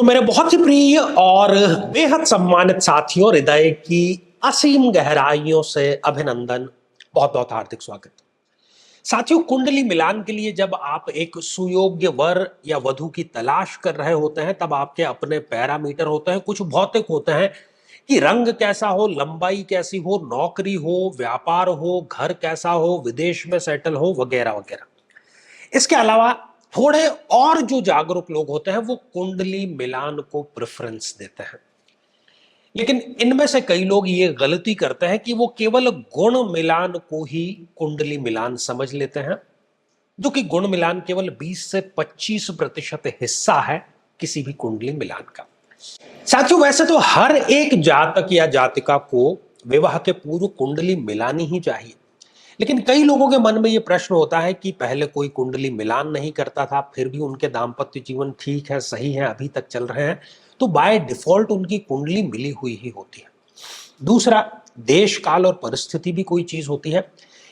तो मेरे बहुत ही प्रिय और बेहद सम्मानित साथियों, हृदय की असीम गहराइयों से अभिनंदन, बहुत बहुत हार्दिक स्वागत। साथियों, कुंडली मिलान के लिए जब आप एक सुयोग्य वर या वधु की तलाश कर रहे होते हैं, तब आपके अपने पैरामीटर होते हैं, कुछ भौतिक होते हैं कि रंग कैसा हो, लंबाई कैसी हो, नौकरी हो, व्यापार हो, घर कैसा हो, विदेश में सेटल हो, वगैरह वगैरह। इसके अलावा थोड़े और जो जागरूक लोग होते हैं वो कुंडली मिलान को प्रेफरेंस देते हैं। लेकिन इनमें से कई लोग ये गलती करते हैं कि वो केवल गुण मिलान को ही कुंडली मिलान समझ लेते हैं, जो कि गुण मिलान केवल 20 से 25% हिस्सा है किसी भी कुंडली मिलान का। साथियों, वैसे तो हर एक जातक या जातिका को विवाह के पूर्व कुंडली मिलानी ही चाहिए, लेकिन कई लोगों के मन में यह प्रश्न होता है कि पहले कोई कुंडली मिलान नहीं करता था, फिर भी उनके दाम्पत्य जीवन ठीक है, सही है, अभी तक चल रहे हैं, तो बाय डिफॉल्ट उनकी कुंडली मिली हुई ही होती है। दूसरा, देश काल और परिस्थिति भी कोई चीज होती है।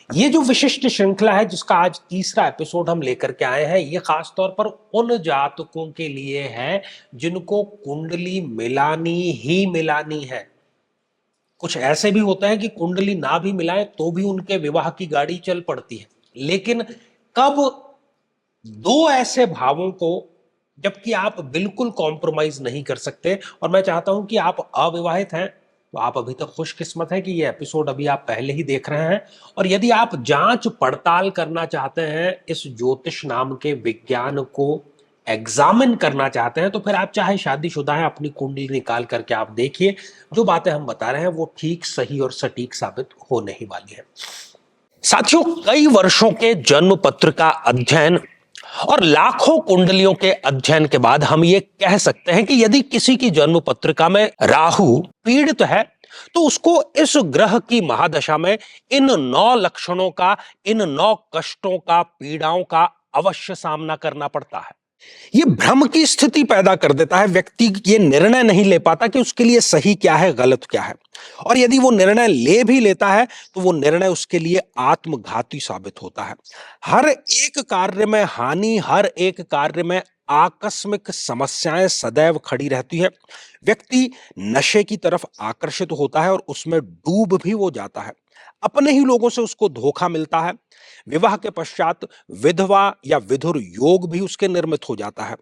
ये जो विशिष्ट श्रृंखला है जिसका आज तीसरा एपिसोड हम लेकर के आए हैं, ये खासतौर पर उन जातकों के लिए है जिनको कुंडली मिलानी ही मिलानी है। कुछ ऐसे भी होते हैं कि कुंडली ना भी मिलाए तो भी उनके विवाह की गाड़ी चल पड़ती है। लेकिन कब दो ऐसे भावों को, जबकि आप बिल्कुल कॉम्प्रोमाइज नहीं कर सकते, और मैं चाहता हूं कि आप अविवाहित हैं तो आप अभी तक खुशकिस्मत हैं कि ये एपिसोड अभी आप पहले ही देख रहे हैं। और यदि आप जांच पड़ताल करना चाहते हैं, इस ज्योतिष नाम के विज्ञान को एग्जामिन करना चाहते हैं, तो फिर आप चाहे शादीशुदा हैं, अपनी कुंडली निकाल करके आप देखिए, जो बातें हम बता रहे हैं वो ठीक, सही और सटीक साबित होने ही वाली है। साथियों, कई वर्षों के जन्म पत्र का अध्ययन और लाखों कुंडलियों के अध्ययन के बाद हम ये कह सकते हैं कि यदि किसी की जन्म पत्रिका में राहु पीड़ित है, तो उसको इस ग्रह की महादशा में इन 9 लक्षणों का, इन 9 कष्टों का, पीड़ाओं का अवश्य सामना करना पड़ता है। ये भ्रम की स्थिति पैदा कर देता है। व्यक्ति ये निर्णय नहीं ले पाता कि उसके लिए सही क्या है, गलत क्या है, और यदि वो निर्णय ले भी लेता है तो वो निर्णय उसके लिए आत्मघाती साबित होता है। हर एक कार्य में हानि, हर एक कार्य में आकस्मिक समस्याएं सदैव खड़ी रहती है। व्यक्ति नशे की तरफ आकर्षित होता है और उसमें डूब भी वो जाता है। अपने ही लोगों से उसको धोखा मिलता है। विवाह के पश्चात विधवा या विधुर योग भी उसके निर्मित हो जाता है।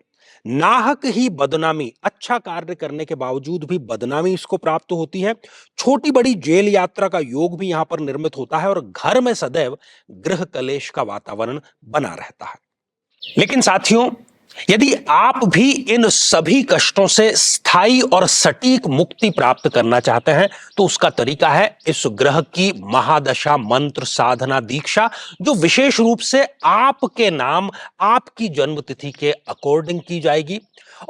नाहक ही बदनामी, अच्छा कार्य करने के बावजूद भी बदनामी इसको प्राप्त होती है। छोटी बड़ी जेल यात्रा का योग भी यहां पर निर्मित होता है और घर में सदैव गृह कलेश का वातावरण बना रहता है। लेकिन साथियों, यदि आप भी इन सभी कष्टों से स्थायी और सटीक मुक्ति प्राप्त करना चाहते हैं, तो उसका तरीका है इस ग्रह की महादशा मंत्र साधना दीक्षा, जो विशेष रूप से आपके नाम, आपकी जन्मतिथि के अकॉर्डिंग की जाएगी।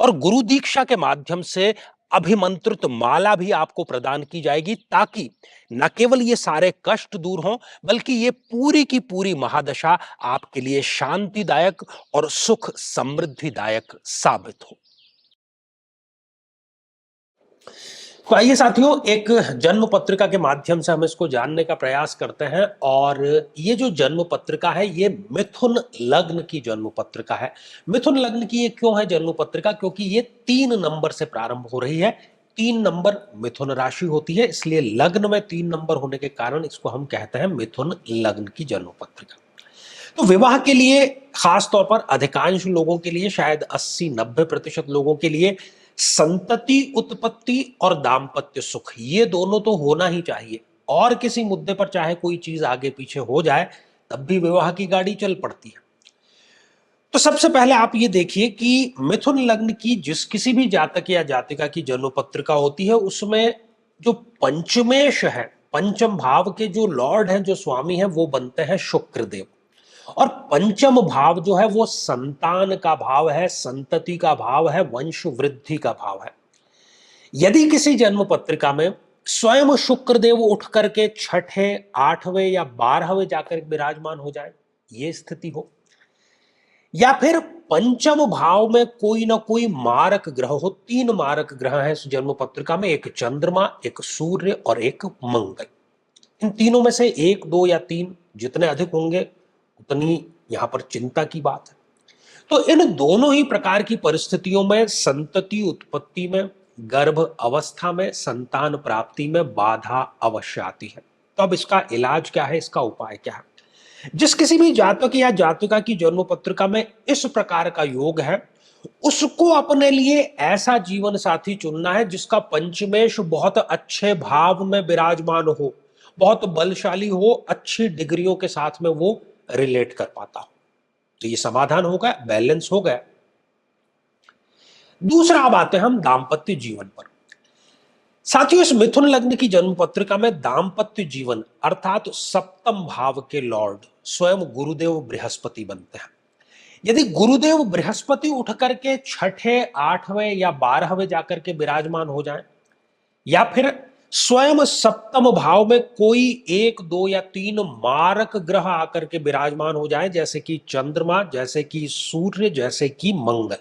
और गुरु दीक्षा के माध्यम से अभिमंत्रित माला भी आपको प्रदान की जाएगी, ताकि न केवल ये सारे कष्ट दूर हों, बल्कि ये पूरी की पूरी महादशा आपके लिए शांतिदायक और सुख समृद्धिदायक साबित हो। तो आइए साथियों, एक जन्म पत्रिका के माध्यम से हम इसको जानने का प्रयास करते हैं। और ये जो जन्म पत्रिका है, ये मिथुन लग्न की जन्म पत्रिका है। मिथुन लग्न की ये क्यों है जन्म पत्रिका? क्योंकि ये 3 नंबर से प्रारंभ हो रही है। 3 नंबर मिथुन राशि होती है, इसलिए लग्न में 3 नंबर होने के कारण इसको हम कहते हैं मिथुन लग्न की जन्म पत्रिका। तो विवाह के लिए खास तौर पर अधिकांश लोगों के लिए, शायद 80-90% लोगों के लिए, संतति उत्पत्ति और दाम्पत्य सुख, ये दोनों तो होना ही चाहिए। और किसी मुद्दे पर चाहे कोई चीज आगे पीछे हो जाए, तब भी विवाह की गाड़ी चल पड़ती है। तो सबसे पहले आप ये देखिए कि मिथुन लग्न की जिस किसी भी जातक या जातिका की जन्म पत्रिका होती है, उसमें जो पंचमेश है, पंचम भाव के जो लॉर्ड हैं, जो स्वामी हैं, वो बनते हैं शुक्रदेव। और पंचम भाव जो है वो संतान का भाव है, संतति का भाव है, वंश वृद्धि का भाव है। यदि किसी जन्म पत्रिका में स्वयं शुक्रदेव उठ करके छठे, 8वें या 12वें जाकर विराजमान हो जाए, ये स्थिति हो, या फिर पंचम भाव में कोई ना कोई मारक ग्रह हो। 3 मारक ग्रह हैं इस जन्म पत्रिका में, एक चंद्रमा, एक सूर्य और एक मंगल। इन तीनों में से 1, 2 या 3 जितने अधिक होंगे उतनी यहां पर चिंता की बात है। तो इन दोनों ही प्रकार की परिस्थितियों में संतति उत्पत्ति में, गर्भ अवस्था में, संतान प्राप्ति में बाधा अवश्य आती है। तो अब इसका इलाज क्या है, इसका उपाय क्या है? जिस किसी भी जातक या जातिका की जन्म पत्रिका में इस प्रकार का योग है, उसको अपने लिए ऐसा जीवन साथी चुनना है जिसका पंचमेश बहुत अच्छे भाव में विराजमान हो, बहुत बलशाली हो, अच्छी डिग्रियों के साथ में वो रिलेट कर पाता हो। तो ये समाधान हो गया, बैलेंस हो गया। दूसरा अब आते हैं हम दाम्पत्य जीवन पर। साथियों, इस मिथुन लग्न की जन्म पत्रिका में दाम्पत्य जीवन अर्थात सप्तम भाव के लॉर्ड स्वयं गुरुदेव बृहस्पति बनते हैं। यदि गुरुदेव बृहस्पति उठ करके छठे, आठवें या 12वें जाकर के विराजमान हो जाएं, या फिर स्वयं सप्तम भाव में कोई 1, 2 या 3 मारक ग्रह आकर के विराजमान हो जाएं, जैसे कि चंद्रमा, जैसे कि सूर्य, जैसे कि मंगल,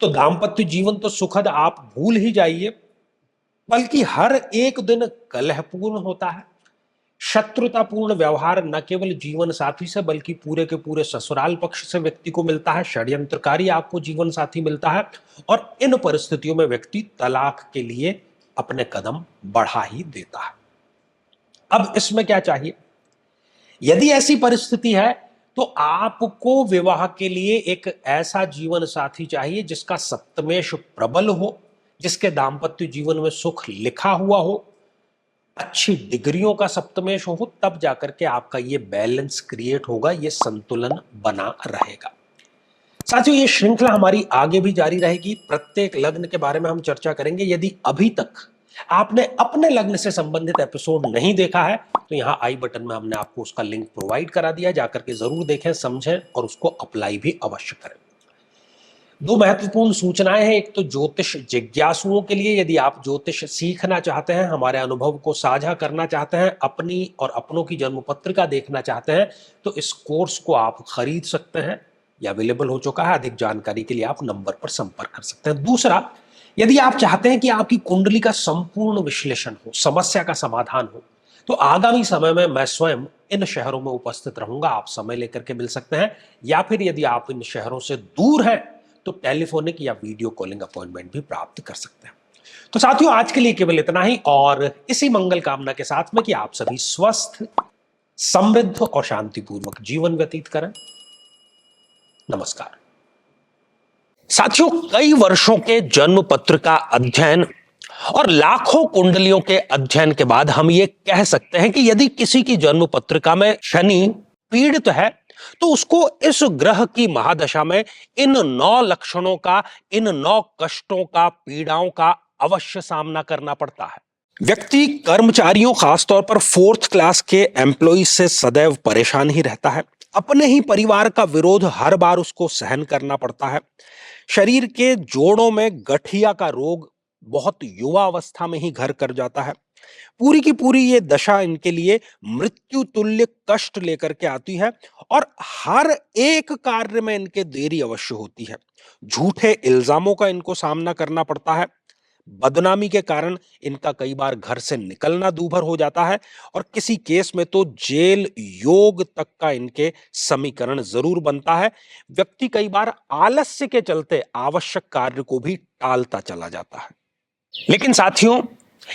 तो दाम्पत्य जीवन तो सुखद आप भूल ही जाइए, बल्कि हर एक दिन कलहपूर्ण होता है। शत्रुतापूर्ण व्यवहार न केवल जीवन साथी से बल्कि पूरे के पूरे ससुराल पक्ष से व्यक्ति को मिलता है। षड्यंत्रकारी आपको जीवन साथी मिलता है और इन परिस्थितियों में व्यक्ति तलाक के लिए अपने कदम बढ़ा ही देता है। अब इसमें क्या चाहिए? यदि ऐसी परिस्थिति है तो आपको विवाह के लिए एक ऐसा जीवन साथी चाहिए जिसका सप्तमेश प्रबल हो, जिसके दाम्पत्य जीवन में सुख लिखा हुआ हो, अच्छी डिग्रियों का सप्तमेश हो, तब जाकर के आपका ये बैलेंस क्रिएट होगा, ये संतुलन बना रहेगा। साथियों, ये श्रृंखला हमारी आगे भी जारी रहेगी। प्रत्येक लग्न के बारे में हम चर्चा करेंगे। यदि अभी तक आपने अपने लग्न से संबंधित एपिसोड नहीं देखा है तो यहाँ आई बटन में हमने आपको उसका लिंक प्रोवाइड करा दिया, जाकर के जरूर देखें, समझें और उसको अप्लाई भी अवश्य करें। दो महत्वपूर्ण सूचनाएं हैं। एक तो ज्योतिष जिज्ञासुओं के लिए, यदि आप ज्योतिष सीखना चाहते हैं, हमारे अनुभव को साझा करना चाहते हैं, अपनी और अपनों की जन्म पत्रिका देखना चाहते हैं, तो इस कोर्स को आप खरीद सकते हैं या अवेलेबल हो चुका है। अधिक जानकारी के लिए आप नंबर पर संपर्क कर सकते हैं। दूसरा, यदि आप चाहते हैं कि आपकी कुंडली का संपूर्ण विश्लेषण हो, समस्या का समाधान हो, तो आगामी समय में मैं स्वयं इन शहरों में उपस्थित रहूंगा। आप समय लेकर के मिल सकते हैं, या फिर यदि आप इन शहरों से दूर हैं तो टेलीफोनिक या वीडियो कॉलिंग अपॉइंटमेंट भी प्राप्त कर सकते हैं। तो साथियों, आज के लिए केवल इतना ही, और इसी मंगल कामना के साथ में कि आप सभी स्वस्थ, समृद्ध और शांतिपूर्वक जीवन व्यतीत करें। नमस्कार। साथियों, कई वर्षों के जन्म पत्रिका अध्ययन और लाखों कुंडलियों के अध्ययन के बाद हम ये कह सकते हैं कि यदि किसी की जन्म पत्रिका में शनि पीड़ित है तो उसको इस ग्रह की महादशा में इन 9 लक्षणों का, इन 9 कष्टों का, पीड़ाओं का अवश्य सामना करना पड़ता है। व्यक्ति कर्मचारियों, खासतौर पर 4th क्लास के एम्प्लॉय से सदैव परेशान ही रहता है। अपने ही परिवार का विरोध हर बार उसको सहन करना पड़ता है। शरीर के जोड़ों में गठिया का रोग बहुत युवा अवस्था में ही घर कर जाता है। पूरी की पूरी ये दशा इनके लिए मृत्यु तुल्य कष्ट लेकर के आती है और हर एक कार्य में इनके देरी अवश्य होती है। झूठे इल्जामों का इनको सामना करना पड़ता है। बदनामी के कारण इनका कई बार घर से निकलना दूभर हो जाता है और किसी केस में तो जेल योग तक का इनके समीकरण जरूर बनता है। व्यक्ति कई बार आलस्य के चलते आवश्यक कार्य को भी टालता चला जाता है। लेकिन साथियों,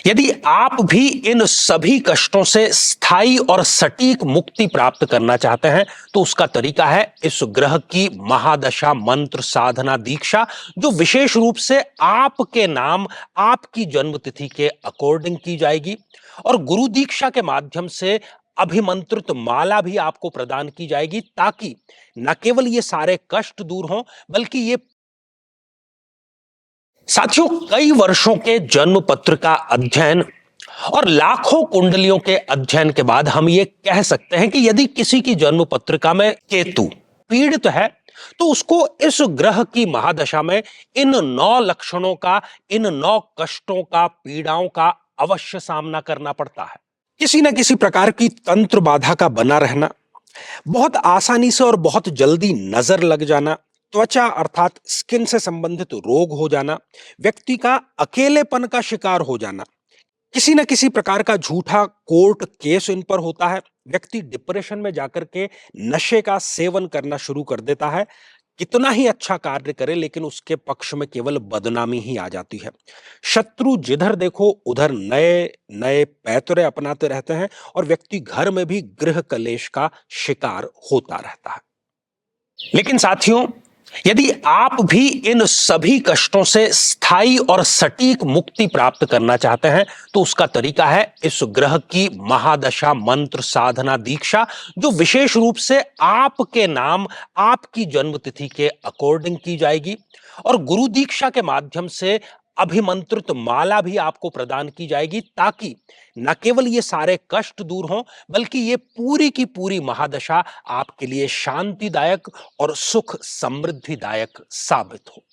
यदि आप भी इन सभी कष्टों से स्थायी और सटीक मुक्ति प्राप्त करना चाहते हैं तो उसका तरीका है इस ग्रह की महादशा मंत्र साधना दीक्षा, जो विशेष रूप से आपके नाम, आपकी जन्मतिथि के अकॉर्डिंग की जाएगी और गुरु दीक्षा के माध्यम से अभिमंत्रित माला भी आपको प्रदान की जाएगी, ताकि न केवल ये सारे कष्ट दूर हों बल्कि ये साथियों, कई वर्षों के जन्म पत्रिका अध्ययन और लाखों कुंडलियों के अध्ययन के बाद हम ये कह सकते हैं कि यदि किसी की जन्म पत्रिका में केतु पीड़ित है तो उसको इस ग्रह की महादशा में इन 9 लक्षणों का, इन 9 कष्टों का, पीड़ाओं का अवश्य सामना करना पड़ता है। किसी न किसी प्रकार की तंत्र बाधा का बना रहना, बहुत आसानी से और बहुत जल्दी नजर लग जाना, त्वचा अर्थात स्किन से संबंधित रोग हो जाना, व्यक्ति का अकेलेपन का शिकार हो जाना, किसी न किसी प्रकार का झूठा कोर्ट केस इन पर होता है। व्यक्ति डिप्रेशन में जाकर के नशे का सेवन करना शुरू कर देता है। कितना ही अच्छा कार्य करे लेकिन उसके पक्ष में केवल बदनामी ही आ जाती है। शत्रु जिधर देखो उधर नए नए पैतरे अपनाते रहते हैं और व्यक्ति घर में भी गृह कलेश का शिकार होता रहता है। लेकिन साथियों, यदि आप भी इन सभी कष्टों से स्थायी और सटीक मुक्ति प्राप्त करना चाहते हैं तो उसका तरीका है इस ग्रह की महादशा मंत्र साधना दीक्षा, जो विशेष रूप से आपके नाम आपकी जन्मतिथि के अकॉर्डिंग की जाएगी। और गुरु दीक्षा के माध्यम से अभिमंत्रित माला भी आपको प्रदान की जाएगी, ताकि न केवल ये सारे कष्ट दूर हों बल्कि ये पूरी की पूरी महादशा आपके लिए शांतिदायक और सुख समृद्धिदायक साबित हो।